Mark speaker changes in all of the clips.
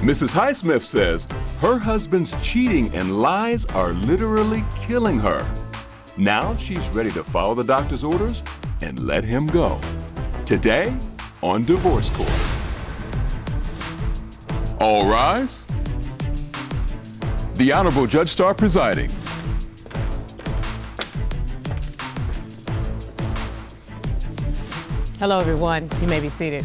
Speaker 1: Mrs. Highsmith says her husband's cheating and lies are literally killing her. Now she's ready to follow the doctor's orders and let him go. Today on Divorce Court. All rise. The Honorable Judge Starr presiding.
Speaker 2: Hello, everyone. You may be seated.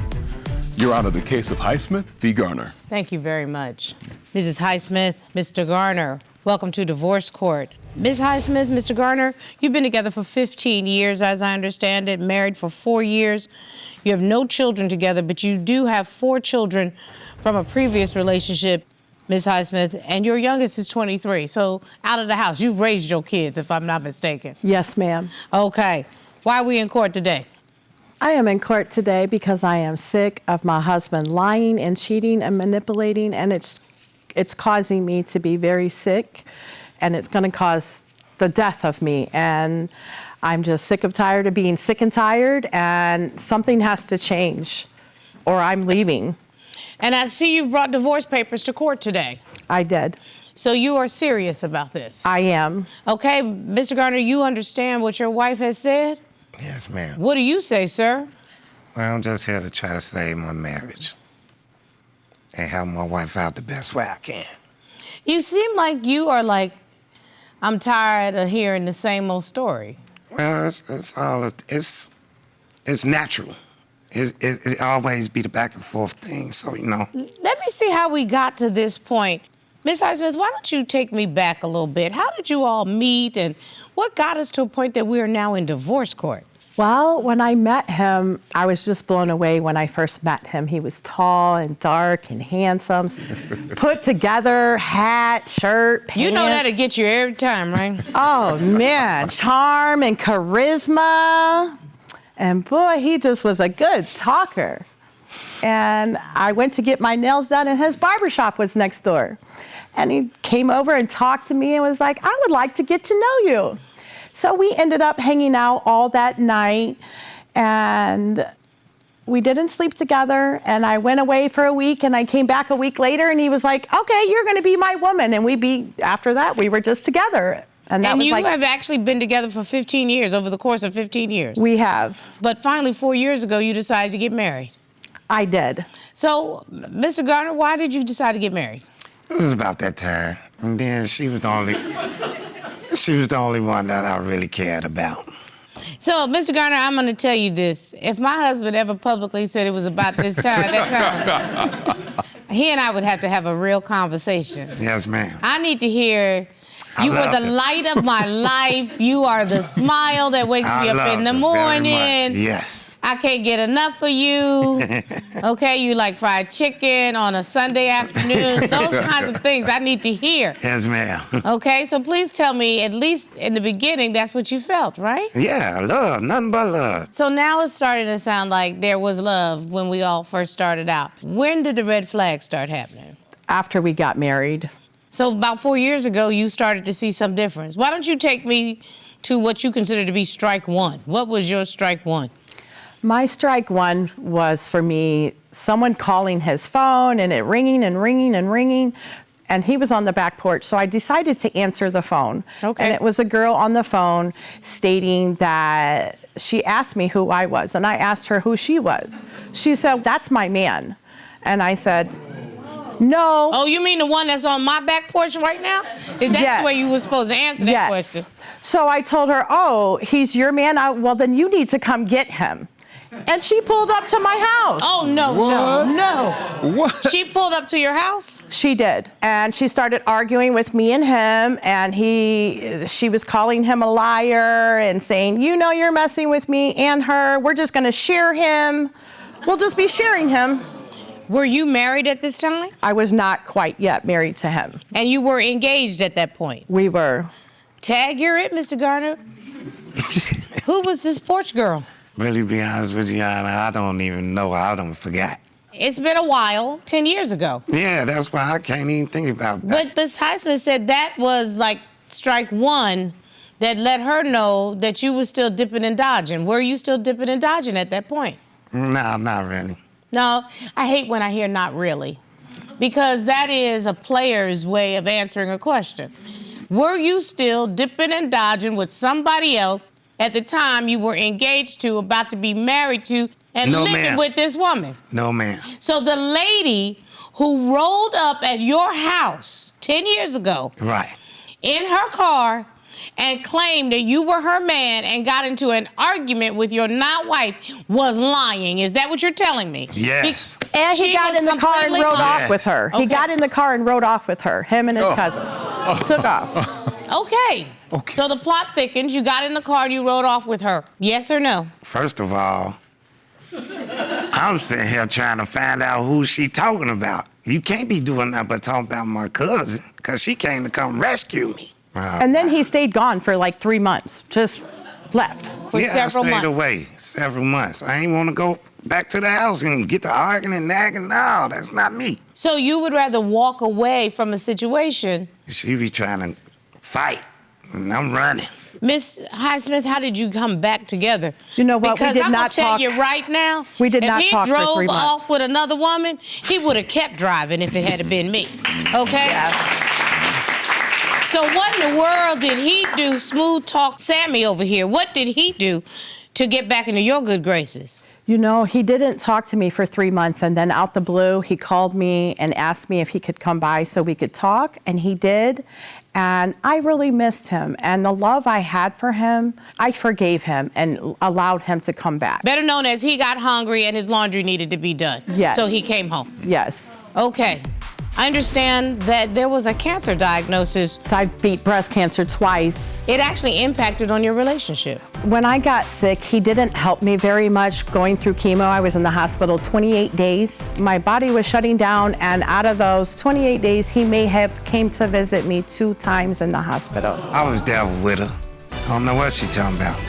Speaker 1: Your Honor, the case of Highsmith v. Garner.
Speaker 2: Thank you very much. Mrs. Highsmith, Mr. Garner, welcome to Divorce Court. Ms. Highsmith, Mr. Garner, you've been together for 15 years, as I understand it, married for 4 years. You have no children together, but you do have 4 children from a previous relationship, Ms. Highsmith, and your youngest is 23. So out of the house, you've raised your kids, if I'm not mistaken.
Speaker 3: Yes, ma'am.
Speaker 2: Okay. Why are we in court today?
Speaker 3: I am in court today because I am sick of my husband lying and cheating and manipulating, and it's causing me to be very sick, and it's going to cause the death of me. And I'm just sick of tired of being sick and tired, and something has to change, or I'm leaving.
Speaker 2: And I see you brought divorce papers to court today.
Speaker 3: I did.
Speaker 2: So you are serious about this?
Speaker 3: I am.
Speaker 2: Okay, Mr. Garner, you understand what your wife has said?
Speaker 4: Yes, ma'am.
Speaker 2: What do you say, sir?
Speaker 4: Well, I'm just here to try to save my marriage and help my wife out the best way I can.
Speaker 2: You seem like you are like, I'm tired of hearing the same old story.
Speaker 4: Well, it's natural. It always be the back and forth thing, so, you know.
Speaker 2: Let me see how we got to this point. Ms. Highsmith, why don't you take me back a little bit? How did you all meet, and what got us to a point that we are now in divorce court?
Speaker 3: Well, when I met him, I was just blown away when I first met him. He was tall and dark and handsome, put together, hat, shirt, pants.
Speaker 2: You know that'll get you every time, right?
Speaker 3: Oh, man, charm and charisma. And boy, he just was a good talker. And I went to get my nails done, and his barbershop was next door. And he came over and talked to me and was like, I would like to get to know you. So we ended up hanging out all that night, and we didn't sleep together. And I went away for a week, and I came back a week later, and he was like, okay, you're going to be my woman. And after that, we were just together. And
Speaker 2: you have actually been together for 15 years, over the course of 15 years.
Speaker 3: We have.
Speaker 2: But finally, 4 years ago, you decided to get married.
Speaker 3: I did.
Speaker 2: So, Mr. Garner, why did you decide to get married?
Speaker 4: It was about that time. And then she was the only one that I really cared about.
Speaker 2: So, Mr. Garner, I'm going to tell you this. If my husband ever publicly said it was about this time, he and I would have to have a real conversation.
Speaker 4: Yes, ma'am.
Speaker 2: I need to hear, you were the light of my life. You are the smile that wakes me up in the morning.
Speaker 4: Very much. Yes.
Speaker 2: I can't get enough of you. Okay, you like fried chicken on a Sunday afternoon. Those kinds of things I need to hear.
Speaker 4: Yes, ma'am.
Speaker 2: Okay, so please tell me, at least in the beginning, that's what you felt, right?
Speaker 4: Yeah, love, nothing but love.
Speaker 2: So now it's starting to sound like there was love when we all first started out. When did the red flags start happening?
Speaker 3: After we got married.
Speaker 2: So about 4 years ago, you started to see some difference. Why don't you take me to what you consider to be strike one? What was your strike one?
Speaker 3: My strike one was, for me, someone calling his phone and it ringing and ringing and ringing. And he was on the back porch, so I decided to answer the phone.
Speaker 2: Okay.
Speaker 3: And it was a girl on the phone stating that she asked me who I was, and I asked her who she was. She said, that's my man. And I said, no.
Speaker 2: Oh, you mean the one that's on my back porch right now? Is that
Speaker 3: Yes.
Speaker 2: the way you were supposed to answer that question?
Speaker 3: So I told her, oh, he's your man? Well, then you need to come get him. And she pulled up to my house.
Speaker 2: Oh, no,
Speaker 1: What?
Speaker 2: no.
Speaker 1: What?
Speaker 2: She pulled up to your house?
Speaker 3: She did. And she started arguing with me and him, and she was calling him a liar and saying, you know you're messing with me and her. We're just going to share him. We'll just be sharing him.
Speaker 2: Were you married at this time?
Speaker 3: I was not quite yet married to him.
Speaker 2: And you were engaged at that point?
Speaker 3: We were.
Speaker 2: Tag, you're it, Mr. Garner. Who was this porch girl?
Speaker 4: Really, be honest with you, Anna, I don't even know. I don't forgot.
Speaker 2: It's been a while, 10 years ago.
Speaker 4: Yeah, that's why I can't even think about that.
Speaker 2: But Ms. Highsmith said that was like strike one that let her know that you were still dipping and dodging. Were you still dipping and dodging at that point?
Speaker 4: No, not really.
Speaker 2: No, I hate when I hear not really. because that is a player's way of answering a question. Were you still dipping and dodging with somebody else at the time you were engaged to, about to be married to, and
Speaker 4: No,
Speaker 2: living
Speaker 4: ma'am.
Speaker 2: with this woman?
Speaker 4: No, ma'am.
Speaker 2: So the lady who rolled up at your house 10 years ago
Speaker 4: Right.
Speaker 2: in her car and claimed that you were her man and got into an argument with your not wife was lying. Is that what you're telling me?
Speaker 4: Yes.
Speaker 3: And he
Speaker 2: She
Speaker 3: got
Speaker 2: was
Speaker 3: in the car and
Speaker 2: completely
Speaker 3: rode
Speaker 2: lying.
Speaker 3: off with her.
Speaker 2: Okay.
Speaker 3: He got in the car and rode off with her, him and his cousin. Took off.
Speaker 2: Okay.
Speaker 4: Okay.
Speaker 2: So the plot thickens. You got in the car and you rode off with her. Yes or no?
Speaker 4: First of all, I'm sitting here trying to find out who she talking about. You can't be doing nothing but talking about my cousin, because she came to come rescue me.
Speaker 3: And then he stayed gone for like 3 months, just left.
Speaker 2: For
Speaker 4: yeah,
Speaker 2: several
Speaker 4: I stayed
Speaker 2: months.
Speaker 4: away several months. I ain't want to go back to the house and get to arguing and nagging. No, that's not me.
Speaker 2: So you would rather walk away from a situation.
Speaker 4: She be trying to fight, and I'm running.
Speaker 2: Miss Highsmith, how did you come back together?
Speaker 3: You know what? We
Speaker 2: Because
Speaker 3: did
Speaker 2: I'm
Speaker 3: not
Speaker 2: gonna tell
Speaker 3: talk-
Speaker 2: you right now.
Speaker 3: We did not talk for 3
Speaker 2: If he drove
Speaker 3: months.
Speaker 2: off with another woman, he would have kept driving if it had been me. Okay? So what in the world did he do, smooth talk Sammy over here? What did he do to get back into your good graces?
Speaker 3: You know, he didn't talk to me for 3 months, and then out the blue, he called me and asked me if he could come by so we could talk, and he did. And I really missed him. And the love I had for him, I forgave him and allowed him to come back.
Speaker 2: Better known as he got hungry and his laundry needed to be done.
Speaker 3: Yes.
Speaker 2: So he came home.
Speaker 3: Yes.
Speaker 2: Okay. I understand that there was a cancer diagnosis.
Speaker 3: I beat breast cancer twice.
Speaker 2: It actually impacted on your relationship.
Speaker 3: When I got sick, he didn't help me very much going through chemo. I was in the hospital 28 days. My body was shutting down, and out of those 28 days, he may have came to visit me 2 times in the hospital.
Speaker 4: I was there with her. I don't know what she talking about.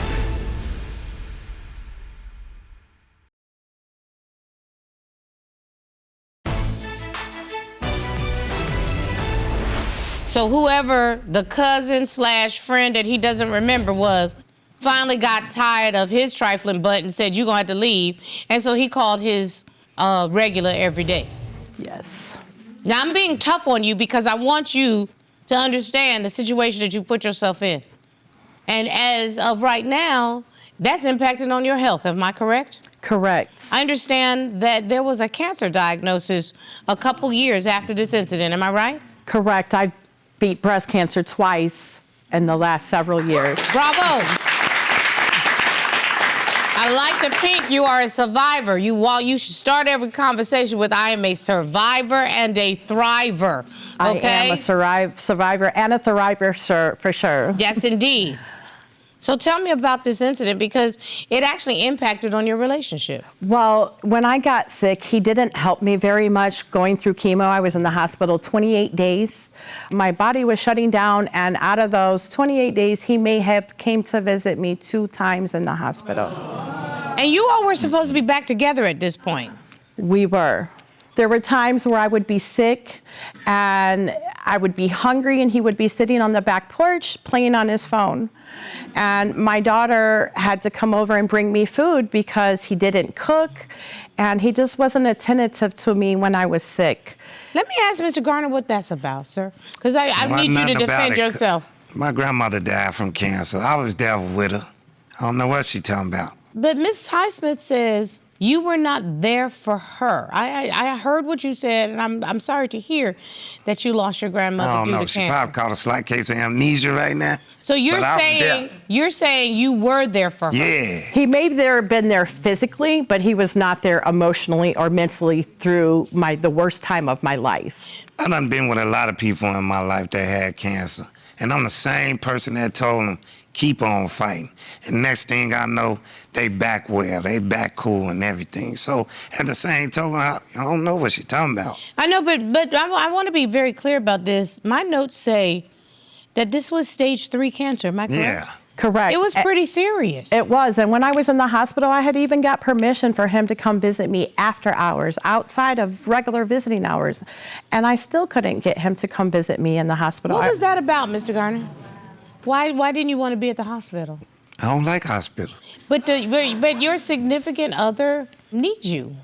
Speaker 2: So whoever the cousin / friend that he doesn't remember was finally got tired of his trifling butt and said, you're gonna have to leave. And so he called his regular every day.
Speaker 3: Yes.
Speaker 2: Now I'm being tough on you because I want you to understand the situation that you put yourself in. And as of right now, that's impacting on your health, am I correct?
Speaker 3: Correct.
Speaker 2: I understand that there was a cancer diagnosis a couple years after this incident, am I right?
Speaker 3: Correct. I beat breast cancer twice in the last several years.
Speaker 2: Bravo. I like the pink. You are a survivor. You should start every conversation with I am a survivor and a thriver. Okay?
Speaker 3: I am a survivor and a thriver, sir, for sure.
Speaker 2: Yes, indeed. So tell me about this incident because it actually impacted on your relationship.
Speaker 3: Well, when I got sick, he didn't help me very much going through chemo. I was in the hospital 28 days. My body was shutting down, and out of those 28 days, he may have came to visit me 2 times in the hospital.
Speaker 2: And you all were supposed to be back together at this point.
Speaker 3: We were. There were times where I would be sick and I would be hungry and he would be sitting on the back porch playing on his phone. And my daughter had to come over and bring me food because he didn't cook and he just wasn't attentive to me when I was sick.
Speaker 2: Let me ask Mr. Garner what that's about, sir. Because I
Speaker 4: Well,
Speaker 2: need you to
Speaker 4: nothing about
Speaker 2: defend
Speaker 4: it.
Speaker 2: yourself.
Speaker 4: My grandmother died from cancer. I was there with her. I don't know what she talking about.
Speaker 2: But Ms. Highsmith says you were not there for her. I heard what you said, and I'm sorry to hear that you lost your grandmother
Speaker 4: I don't
Speaker 2: due
Speaker 4: know.
Speaker 2: to
Speaker 4: She
Speaker 2: cancer.
Speaker 4: probably caught a slight case of amnesia right now.
Speaker 2: So you're
Speaker 4: But I was there.
Speaker 2: saying you were there for her.
Speaker 4: Yeah.
Speaker 3: He may have been there physically, but he was not there emotionally or mentally through the worst time of my life.
Speaker 4: I done been with a lot of people in my life that had cancer. And I'm the same person that told them, keep on fighting. And next thing I know, they back well, they back cool and everything. So at the same token, I don't know what she's talking about.
Speaker 2: I know, but I want to be very clear about this. My notes say that this was stage 3 cancer. Am I correct?
Speaker 4: Yeah.
Speaker 3: Correct.
Speaker 2: It was pretty serious.
Speaker 3: It was, and when I was in the hospital, I had even got permission for him to come visit me after hours, outside of regular visiting hours, and I still couldn't get him to come visit me in the hospital.
Speaker 2: What was that about, Mr. Garner? Why didn't you want to be at the hospital?
Speaker 4: I don't like hospitals.
Speaker 2: But your significant other needs you.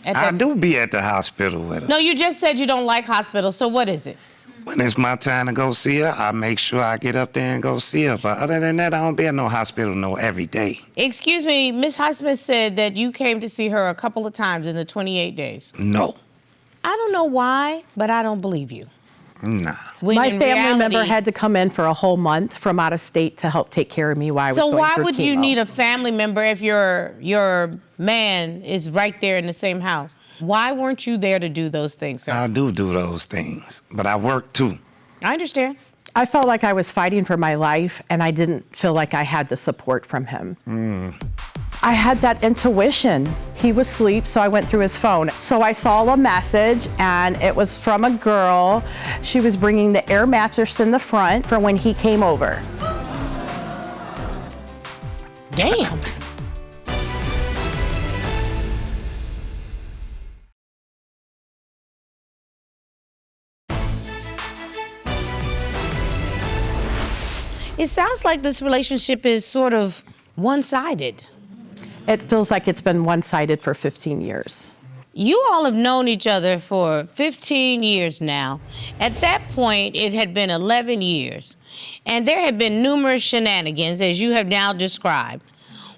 Speaker 4: I do be at the hospital with her.
Speaker 2: No, you just said you don't like hospitals, so what is it?
Speaker 4: When it's my time to go see her, I make sure I get up there and go see her. But other than that, I don't be at no hospital every day.
Speaker 2: Excuse me, Ms. Highsmith said that you came to see her a couple of times in the 28 days.
Speaker 4: No.
Speaker 2: I don't know why, but I don't believe you.
Speaker 4: Nah.
Speaker 3: My family member had to come in for a whole month from out of state to help take care of me while I was going through chemo.
Speaker 2: So why would you need a family member if your man is right there in the same house? Why weren't you there to do those things, sir?
Speaker 4: I do those things, but I work too.
Speaker 2: I understand.
Speaker 3: I felt like I was fighting for my life, and I didn't feel like I had the support from him. I had that intuition. He was asleep, so I went through his phone. So I saw a message, and it was from a girl. She was bringing the air mattress in the front for when he came over.
Speaker 2: Damn. It sounds like this relationship is sort of one-sided.
Speaker 3: It feels like it's been one-sided for 15 years.
Speaker 2: You all have known each other for 15 years now. At that point, it had been 11 years. And there had been numerous shenanigans, as you have now described.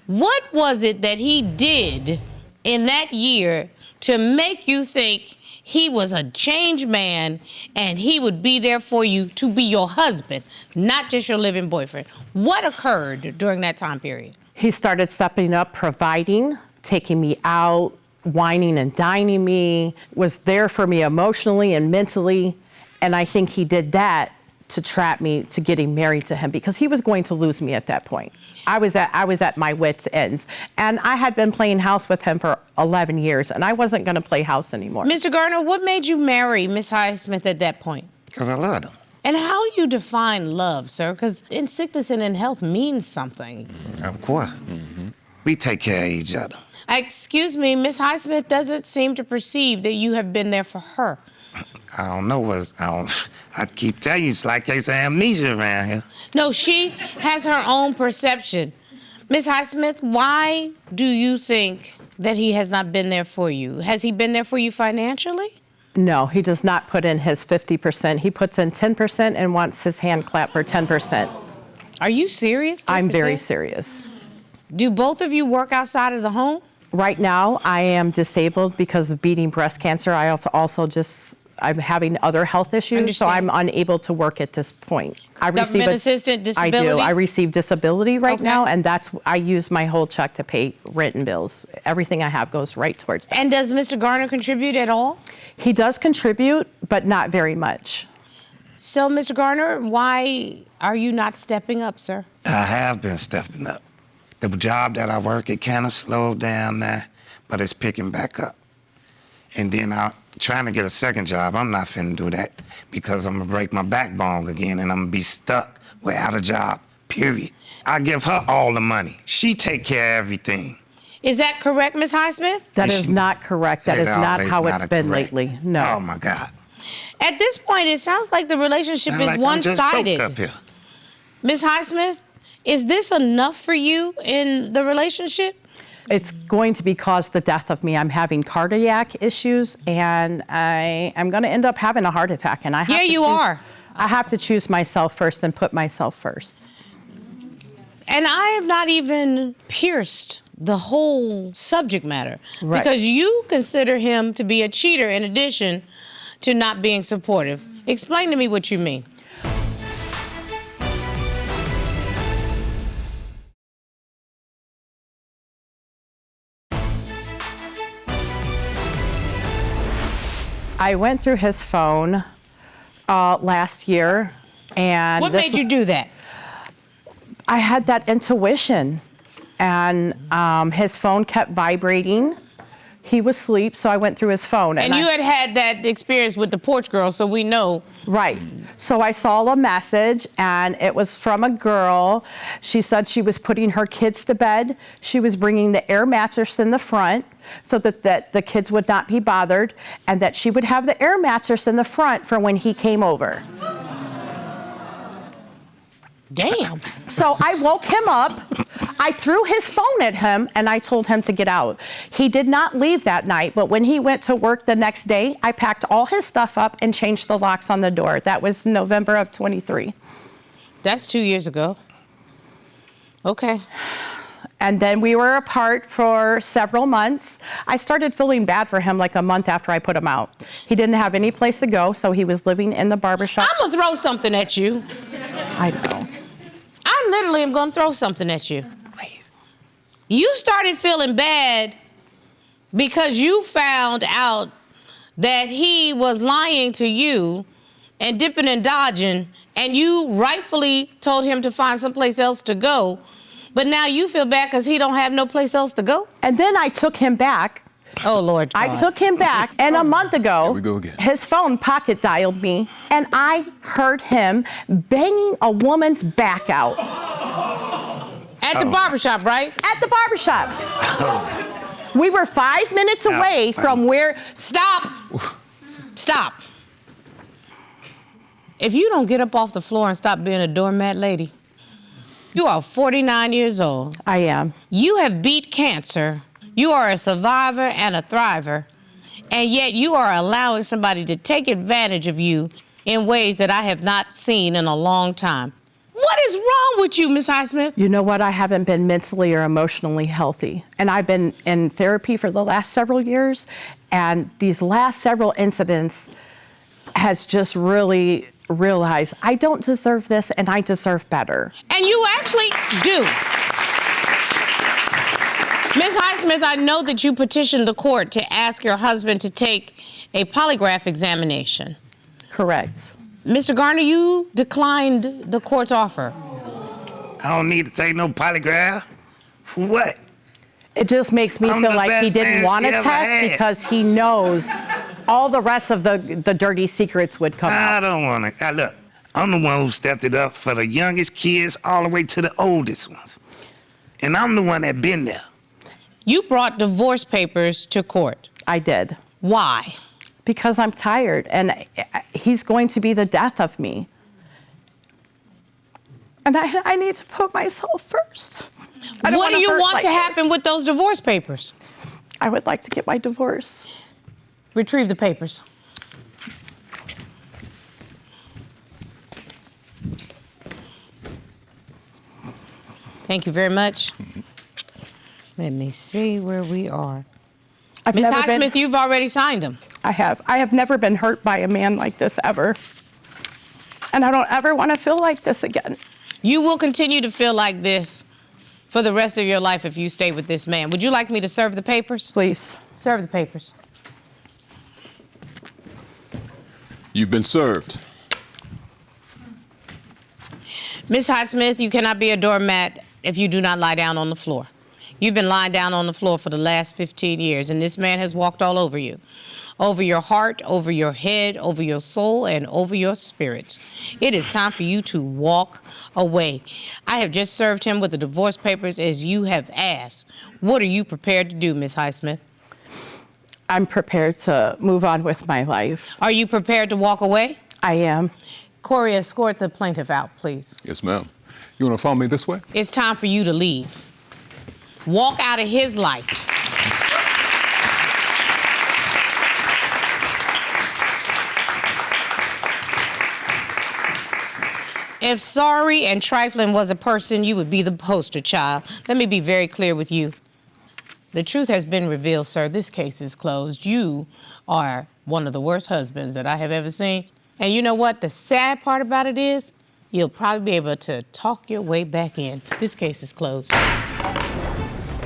Speaker 2: What was it that he did in that year to make you think he was a changed man and he would be there for you to be your husband, not just your living boyfriend? What occurred during that time period?
Speaker 3: He started stepping up, providing, taking me out, whining and dining me, was there for me emotionally and mentally. And I think he did that to trap me to getting married to him because he was going to lose me at that point. I was at my wits' ends. And I had been playing house with him for 11 years, and I wasn't going to play house anymore.
Speaker 2: Mr. Garner, what made you marry Miss Highsmith at that point?
Speaker 4: Because I loved him.
Speaker 2: And how do you define love, sir? Because in sickness and in health means something.
Speaker 4: Of course. We take care of each other.
Speaker 2: Excuse me, Miss Highsmith doesn't seem to perceive that you have been there for her.
Speaker 4: I don't know I keep telling you, it's like case of amnesia around here.
Speaker 2: No, she has her own perception. Miss Highsmith, why do you think that he has not been there for you? Has he been there for you financially?
Speaker 3: No, he does not put in his 50%. He puts in 10% and wants his hand clapped for 10%.
Speaker 2: Are you serious? 10%?
Speaker 3: I'm very serious.
Speaker 2: Do both of you work outside of the home?
Speaker 3: Right now, I am disabled because of beating breast cancer. I'm having other health issues, so I'm unable to work at this point.
Speaker 2: Government assisted disability?
Speaker 3: I do. I receive disability right now, and I use my whole check to pay rent and bills. Everything I have goes right towards that.
Speaker 2: And does Mr. Garner contribute at all?
Speaker 3: He does contribute, but not very much.
Speaker 2: So, Mr. Garner, why are you not stepping up, sir?
Speaker 4: I have been stepping up. The job that I work, it kind of slowed down now, but it's picking back up. And then I'm trying to get a second job. I'm not finna do that because I'm gonna break my backbone again and I'm gonna be stuck without a job, period. I give her all the money. She take care of everything.
Speaker 2: Is that correct, Ms. Highsmith?
Speaker 3: That is not correct. That is not how it's been lately. No.
Speaker 4: Oh my God.
Speaker 2: At this point, it sounds like the relationship is one-sided.
Speaker 4: Up here.
Speaker 2: Ms. Highsmith, is this enough for you in the relationship?
Speaker 3: It's going to cause the death of me. I'm having cardiac issues, and I'm going to end up having a heart attack. And I have to choose myself first and put myself first.
Speaker 2: And I have not even pierced the whole subject matter.
Speaker 3: Right.
Speaker 2: Because you consider him to be a cheater in addition to not being supportive. Explain to me what you mean.
Speaker 3: I went through his phone last year, and
Speaker 2: what made you do that?
Speaker 3: I had that intuition, and his phone kept vibrating. He was asleep, so I went through his phone.
Speaker 2: And you had that experience with the porch girl, so we know.
Speaker 3: Right. So I saw a message, and it was from a girl. She said she was putting her kids to bed. She was bringing the air mattress in the front so that the kids would not be bothered, and that she would have the air mattress in the front for when he came over.
Speaker 2: Damn.
Speaker 3: So I woke him up, I threw his phone at him, and I told him to get out. He did not leave that night, but when he went to work the next day, I packed all his stuff up and changed the locks on the door. That was November of 23.
Speaker 2: That's 2 years ago. Okay.
Speaker 3: And then we were apart for several months. I started feeling bad for him like a month after I put him out. He didn't have any place to go, so he was living in the barbershop.
Speaker 2: I'm gonna throw something at you.
Speaker 3: I know.
Speaker 2: I literally am gonna throw something at you.
Speaker 4: Please.
Speaker 2: You started feeling bad because you found out that he was lying to you and dipping and dodging, and you rightfully told him to find someplace else to go. But now you feel bad because he don't have no place else to go?
Speaker 3: And then I took him back.
Speaker 2: Oh, Lord God.
Speaker 3: I took him back, and a month ago,
Speaker 1: Here we go again.
Speaker 3: his phone pocket dialed me, and I heard him banging a woman's back out
Speaker 2: At the barbershop, right?
Speaker 3: at the barbershop. We were 5 minutes away from where.
Speaker 2: Stop. Stop. If you don't get up off the floor and stop being a doormat lady, you are 49 years old.
Speaker 3: I am.
Speaker 2: You have beat cancer. You are a survivor and a thriver. And yet you are allowing somebody to take advantage of you in ways that I have not seen in a long time. What is wrong with you, Ms. Highsmith?
Speaker 3: You know what? I haven't been mentally or emotionally healthy. And I've been in therapy for the last several years. And these last several incidents has just really realized I don't deserve this and I deserve better.
Speaker 2: And you actually do. Ms. Highsmith, I know that you petitioned the court to ask your husband to take a polygraph examination.
Speaker 3: Correct.
Speaker 2: Mr. Garner, you declined the court's offer.
Speaker 4: I don't need to take no polygraph. For what?
Speaker 3: It just makes me
Speaker 4: I'm
Speaker 3: feel
Speaker 4: the
Speaker 3: like he
Speaker 4: best
Speaker 3: didn't
Speaker 4: man
Speaker 3: want to
Speaker 4: she ever
Speaker 3: test
Speaker 4: had.
Speaker 3: because he knows all the rest of the dirty secrets would come
Speaker 4: I
Speaker 3: out.
Speaker 4: don't want to. Look, I'm the one who stepped it up for the youngest kids all the way to the oldest ones. And I'm the one that been there.
Speaker 2: You brought divorce papers to court.
Speaker 3: I did.
Speaker 2: Why?
Speaker 3: Because I'm tired and he's going to be the death of me. And I need to put myself first. I don't
Speaker 2: What do
Speaker 3: wanna
Speaker 2: you
Speaker 3: hurt
Speaker 2: want
Speaker 3: like
Speaker 2: to
Speaker 3: this.
Speaker 2: happen with those divorce papers?
Speaker 3: I would like to get my divorce.
Speaker 2: Retrieve the papers. Thank you very much. Let me see where we are.
Speaker 3: I've
Speaker 2: Ms.
Speaker 3: never been-
Speaker 2: Highsmith, you've already signed them.
Speaker 3: I have never been hurt by a man like this ever. And I don't ever want to feel like this again.
Speaker 2: You will continue to feel like this for the rest of your life if you stay with this man. Would you like me to serve the papers?
Speaker 3: Please.
Speaker 2: Serve the papers.
Speaker 1: You've been served.
Speaker 2: Ms. Highsmith, you cannot be a doormat if you do not lie down on the floor. You've been lying down on the floor for the last 15 years, and this man has walked all over you. Over your heart, over your head, over your soul, and over your spirit. It is time for you to walk away. I have just served him with the divorce papers as you have asked. What are you prepared to do, Ms. Highsmith?
Speaker 3: I'm prepared to move on with my life.
Speaker 2: Are you prepared to walk away?
Speaker 3: I am.
Speaker 2: Corey, escort the plaintiff out, please.
Speaker 1: Yes, ma'am. You want to follow me this way?
Speaker 2: It's time for you to leave. Walk out of his life. If sorry and trifling was a person, you would be the poster child. Let me be very clear with you. The truth has been revealed, sir. This case is closed. You are one of the worst husbands that I have ever seen. And you know what? The sad part about it is you'll probably be able to talk your way back in. This case is closed.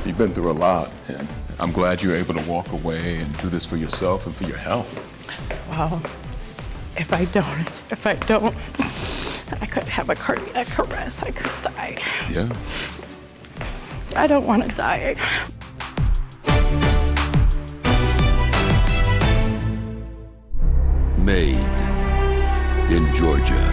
Speaker 1: You've been through a lot, and I'm glad you're able to walk away and do this for yourself and for your health.
Speaker 3: Well, if I don't, I could have a cardiac arrest. I could die.
Speaker 1: Yeah.
Speaker 3: I don't want to die.
Speaker 5: Made in Georgia.